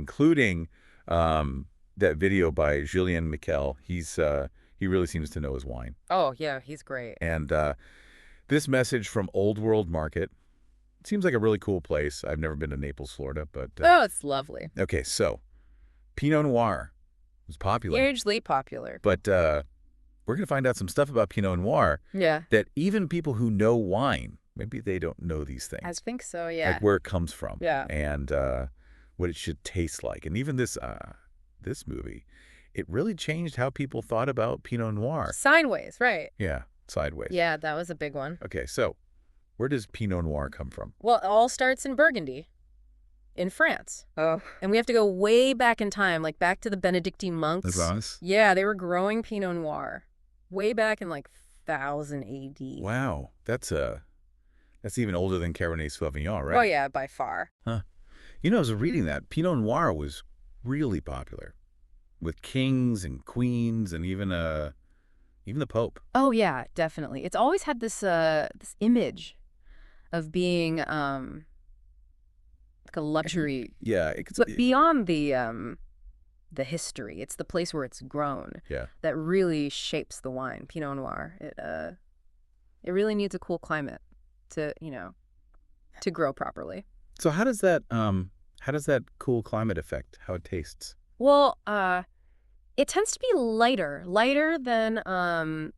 including that video by Julien Miquel. He really seems to know his wine. Oh, yeah, he's great. And this message from Old World Market seems like a really cool place. I've never been to Naples, Florida, but Oh, it's lovely. okay. So Pinot Noir was popular, Hugely popular. but we're going to find out some stuff about Pinot Noir Yeah, that even people who know wine, maybe they don't know these things. I think so, yeah. Like where it comes from. Yeah. And what it should taste like. And even this movie, it really changed how people thought about Pinot Noir. Sideways, right. Yeah, sideways. Yeah, that was a big one. Okay, so where does Pinot Noir come from? Well, it all starts in Burgundy, in France. Oh. And we have to go way back in time, like back to the Benedictine monks. us? Yeah, they were growing Pinot Noir way back in like 1000 AD. Wow, that's even older than Cabernet Sauvignon, right? Oh, yeah, by far. Huh. You know, I was reading that Pinot Noir was really popular with kings and queens and even the Pope. Oh, yeah, definitely. It's always had this this image of being like a luxury, Yeah, but beyond the history, it's the place where it's grown yeah. that really shapes the wine. Pinot Noir. It really needs a cool climate to, to grow properly. So how does that cool climate affect how it tastes? Well, it tends to be lighter than a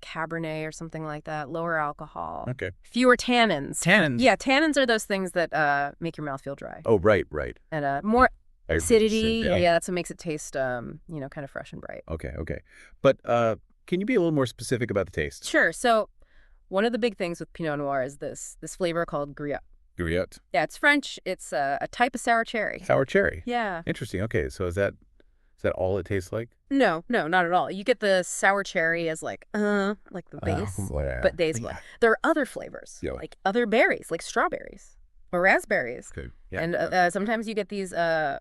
Cabernet or something like that, lower alcohol. Okay. Fewer tannins. Tannins. Yeah, tannins are those things that make your mouth feel dry. Oh, right. And more acidity. Yeah. Yeah, that's what makes it taste kind of fresh and bright. Okay. But can you be a little more specific about the taste? Sure. So one of the big things with Pinot Noir is this flavor called Griotte. Griotte. Yeah, it's French. It's a type of sour cherry. Sour cherry. Yeah. Interesting. Okay, so is that all it tastes like? No, not at all. You get the sour cherry as like the base, but there are other flavors, Yeah. like other berries, like strawberries or raspberries. Okay. Yeah. And sometimes you get these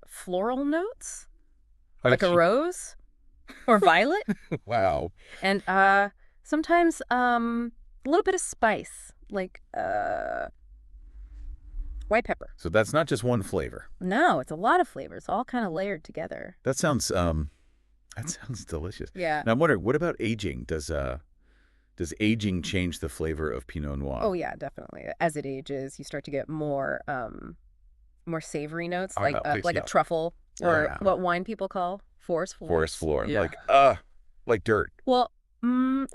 floral notes, like a rose or violet. Wow. And sometimes a little bit of spice, like white pepper. So that's not just one flavor. No, it's a lot of flavors, all kind of layered together. That sounds delicious. Yeah. Now I'm wondering, what about aging? Does aging change the flavor of Pinot Noir? Oh yeah, definitely. As it ages, you start to get more savory notes, like a truffle, or what wine people call forest floor. Forest floor. Yeah. Like dirt. Well, yeah,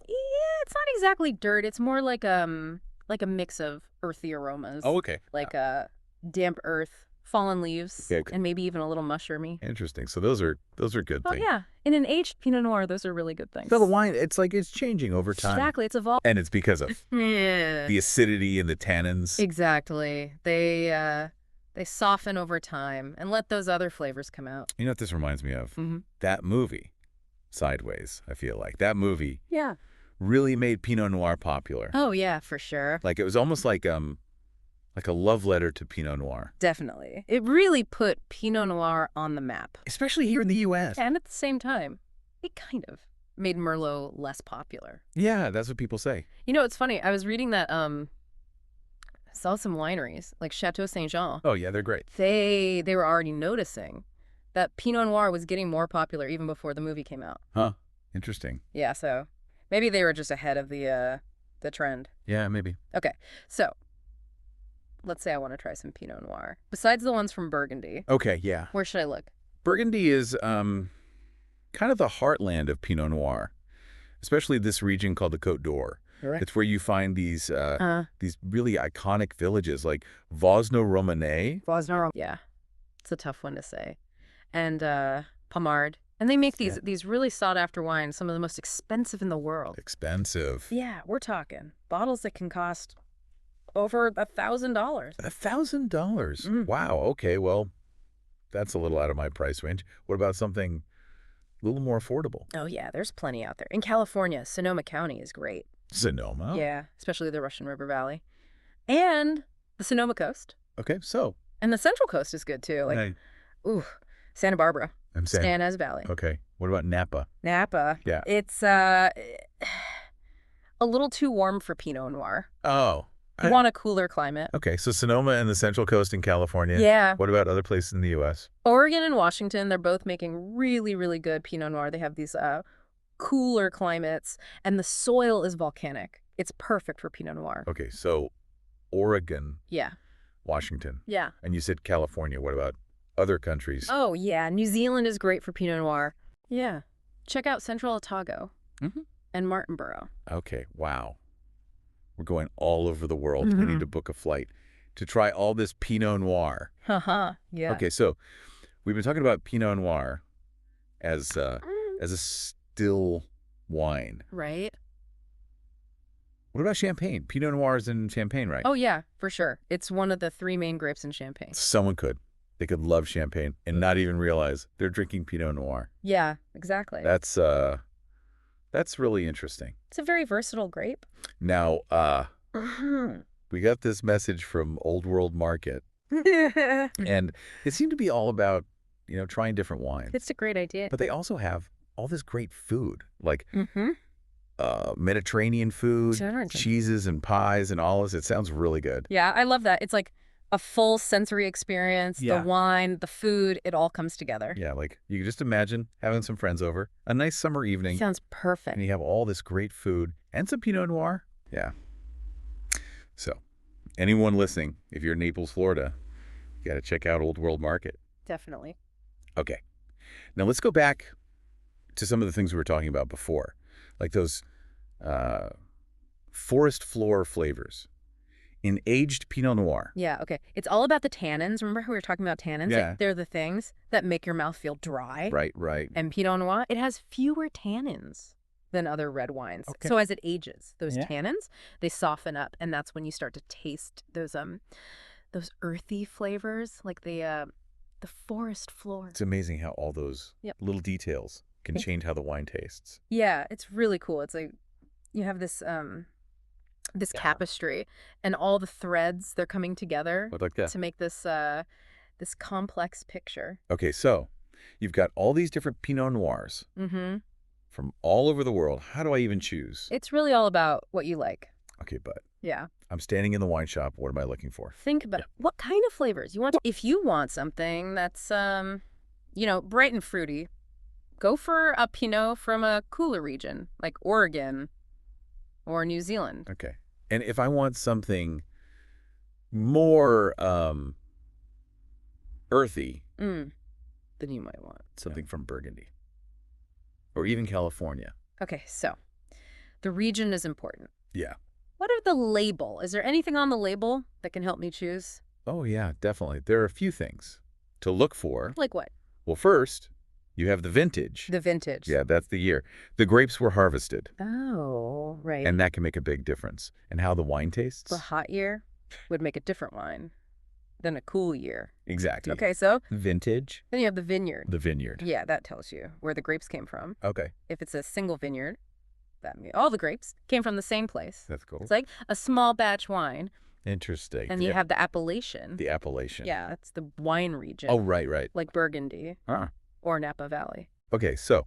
it's not exactly dirt. It's more like a mix of earthy aromas. Oh, okay. Like damp earth, fallen leaves, Okay. and maybe even a little mushroomy. Interesting. So those are good Oh things. yeah, in an aged Pinot Noir, those are really good things. So the wine, it's changing over time. Exactly, it's evolved. And it's because of Yeah. the acidity and the tannins. Exactly. They soften over time and let those other flavors come out. You know what this reminds me of? Mm-hmm. That movie, Sideways, I feel like. That movie Yeah. really made Pinot Noir popular. Oh yeah, for sure. Like it was almost like a love letter to Pinot Noir. Definitely. It really put Pinot Noir on the map. Especially here in the U.S. And at the same time, it kind of made Merlot less popular. Yeah, that's what people say. You know, it's funny. I was reading that saw some wineries like Chateau Saint Jean. Oh, yeah, they're great. They were already noticing that Pinot Noir was getting more popular even before the movie came out. Huh. Interesting. Yeah, so maybe they were just ahead of the trend. Yeah, maybe. Okay, so let's say I want to try some Pinot Noir. Besides the ones from Burgundy, Okay, yeah. where should I look? Burgundy is kind of the heartland of Pinot Noir, especially this region called the Côte d'Or. Right. It's where you find these really iconic villages like Vosno-Romanée. Yeah, it's a tough one to say. And Pommard. And they make these really sought-after wines, some of the most expensive in the world. Expensive. Yeah, we're talking bottles that can cost over $1,000. $1,000? Wow. Okay, well, that's a little out of my price range. What about something a little more affordable? Oh, yeah, there's plenty out there. In California, Sonoma County is great. Sonoma? Yeah, especially the Russian River Valley. And the Sonoma Coast. Okay, so. And the Central Coast is good, too. Santa Barbara. I'm saying. Stan Ynez Valley. Okay. What about Napa? Napa. Yeah. It's a little too warm for Pinot Noir. Oh, You want a cooler climate. Okay, so Sonoma and the Central Coast in California. Yeah. What about other places in the U.S.? Oregon and Washington, they're both making really, really good Pinot Noir. They have these cooler climates, and the soil is volcanic. It's perfect for Pinot Noir. Okay, so Oregon. Yeah. Washington. Yeah. And you said California. What about other countries? Oh, yeah. New Zealand is great for Pinot Noir. Yeah. Check out Central Otago and Martinborough. Okay, wow. We're going all over the world. I need to book a flight to try all this Pinot Noir. Yeah. Okay, so we've been talking about Pinot Noir as a still wine. Right. What about Champagne? Pinot Noir is in Champagne, right? Oh, yeah, for sure. It's one of the 3 main grapes in Champagne. Someone could. They could love Champagne and not even realize they're drinking Pinot Noir. Yeah, exactly. That's really interesting. It's a very versatile grape. Now, we got this message from Old World Market, and it seemed to be all about, trying different wines. It's a great idea. But they also have all this great food, like Mediterranean food, cheeses and pies and olives. It sounds really good. Yeah, I love that. It's like a full sensory experience. The wine, the food, it all comes together. Yeah, like you can just imagine having some friends over, a nice summer evening. Sounds perfect. And you have all this great food and some Pinot Noir. Yeah. So, anyone listening, if you're in Naples, Florida, you got to check out Old World Market. Definitely. Okay. Now let's go back to some of the things we were talking about before, like those forest floor flavors in aged Pinot Noir. Yeah, okay. It's all about the tannins. Remember how we were talking about tannins? Yeah. Like, they're the things that make your mouth feel dry. Right. And Pinot Noir, it has fewer tannins than other red wines. Okay. So as it ages, those tannins, they soften up, and that's when you start to taste those earthy flavors, like the forest floor. It's amazing how all those little details can change how the wine tastes. Yeah, it's really cool. It's like you have this tapestry, and all the threads, they're coming together to make this this complex picture. Okay, so you've got all these different Pinot Noirs from all over the world. How do I even choose? It's really all about what you like. Okay, but yeah, I'm standing in the wine shop. What am I looking for? Think about what kind of flavors you want. If you want something that's bright and fruity, go for a Pinot from a cooler region like Oregon or New Zealand. Okay. And if I want something more earthy, then you might want something from Burgundy or even California. Okay, so the region is important. Yeah. What are the label? Is there anything on the label that can help me choose? Oh, yeah, definitely. There are a few things to look for. Like what? Well, first, you have the vintage. The vintage. Yeah, that's the year. The grapes were harvested. Oh, right. And that can make a big difference. And how the wine tastes. The hot year would make a different wine than a cool year. Exactly. Okay, so? Vintage. Then you have the vineyard. The vineyard. Yeah, that tells you where the grapes came from. Okay. If it's a single vineyard, that means all the grapes came from the same place. That's cool. It's like a small batch wine. Interesting. And you have the appellation. The appellation. Yeah, that's the wine region. Oh, right. Like Burgundy or Napa Valley. Okay, so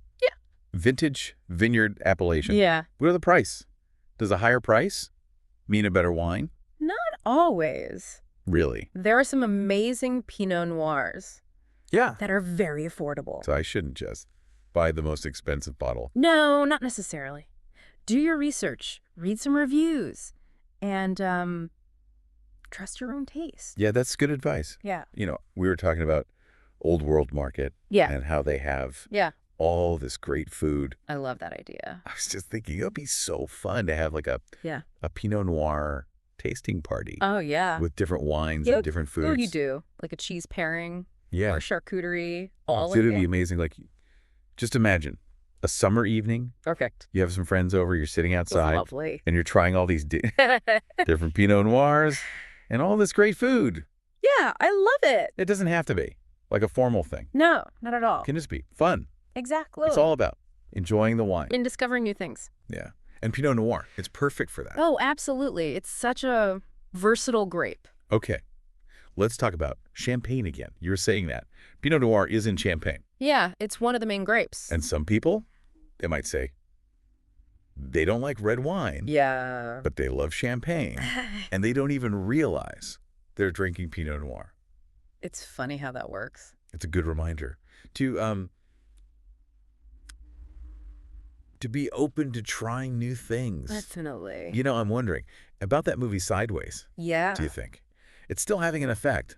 vintage vineyard appellation. Yeah. What are the price? Does a higher price mean a better wine? Not always. Really? There are some amazing Pinot Noirs. Yeah. That are very affordable. So I shouldn't just buy the most expensive bottle. No, not necessarily. Do your research, read some reviews, and trust your own taste. Yeah, that's good advice. Yeah. We were talking about Old World Market. Yeah. And how they have all this great food. I love that idea. I was just thinking it would be so fun to have like a Pinot Noir tasting party. Oh, yeah. With different wines and different foods. Oh, you do. Like a cheese pairing. Yeah. Or charcuterie. Oh, it would be amazing. Like, just imagine a summer evening. Perfect. You have some friends over. You're sitting outside. Lovely. And you're trying all these different Pinot Noirs and all this great food. Yeah, I love it. It doesn't have to be like a formal thing. No, not at all. It can just be fun. Exactly. It's all about enjoying the wine. And discovering new things. Yeah. And Pinot Noir, it's perfect for that. Oh, absolutely. It's such a versatile grape. Okay. Let's talk about Champagne again. You were saying that. Pinot Noir is in Champagne. Yeah, it's one of the main grapes. And some people, they might say, They don't like red wine, Yeah. but they love champagne, and they don't even realize they're drinking Pinot Noir. It's funny how that works. It's a good reminder to be open to trying new things. Definitely. You know, I'm wondering about that movie Sideways. Yeah. Do you think it's still having an effect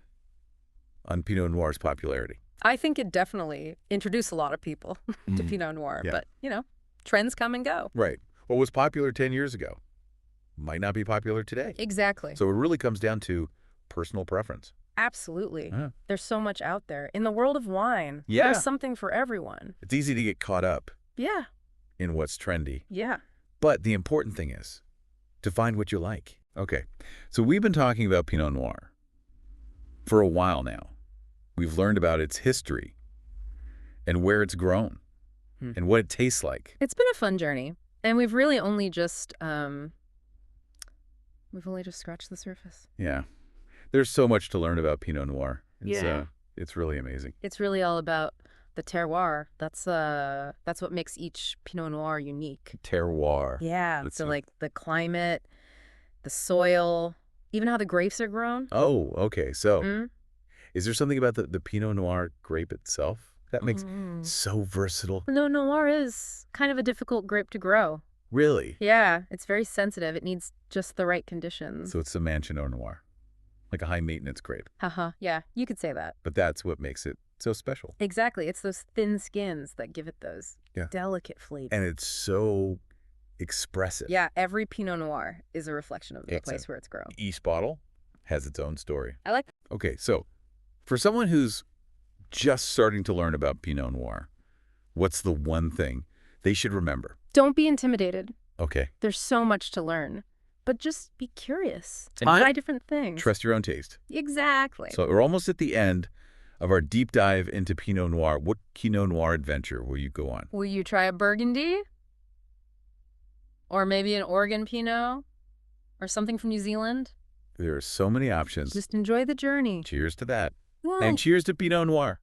on Pinot Noir's popularity? I think it definitely introduced a lot of people to Pinot Noir, Yeah. but, you know, trends come and go. Right. What was popular 10 years ago might not be popular today. Exactly. So it really comes down to personal preference. Absolutely. Yeah. There's so much out there. In the world of wine, Yeah. there's something for everyone. It's easy to get caught up Yeah. in what's trendy. Yeah. But the important thing is to find what you like. Okay. So we've been talking about Pinot Noir for a while now. We've learned about its history and where it's grown and what it tastes like. It's been a fun journey, and we've really only just scratched the surface. Yeah. There's so much to learn about Pinot Noir. Yeah. It's really amazing. It's really all about the terroir. That's what makes each Pinot Noir unique. Terroir. Yeah. Let's So see. like the climate, the soil, even how the grapes are grown. Oh, okay. So Mm. is there something about the Pinot Noir grape itself that makes Mm. so versatile? Pinot Noir is kind of a difficult grape to grow. Really? Yeah, it's very sensitive. It needs just the right conditions. So it's the Manchino Noir, like a high-maintenance grape. Haha. Yeah, you could say that. But that's what makes it so special. Exactly. It's those thin skins that give it those Yeah. delicate flavors. And it's so expressive. Yeah, every Pinot Noir is a reflection of the Yeah, place so- where it's grown. Each bottle has its own story. I like. Okay, so for someone who's just starting to learn about Pinot Noir, what's the one thing they should remember? Don't be intimidated. Okay, There's so much to learn, but just be curious and Time- try different things. trust your own taste. Exactly. So we're almost at the end of our deep dive into Pinot Noir. What Pinot Noir adventure will you go on? Will you try a Burgundy? Or maybe an Oregon Pinot? Or something from New Zealand? There are so many options. Just enjoy the journey. Cheers to that. Whoa. And cheers to Pinot Noir.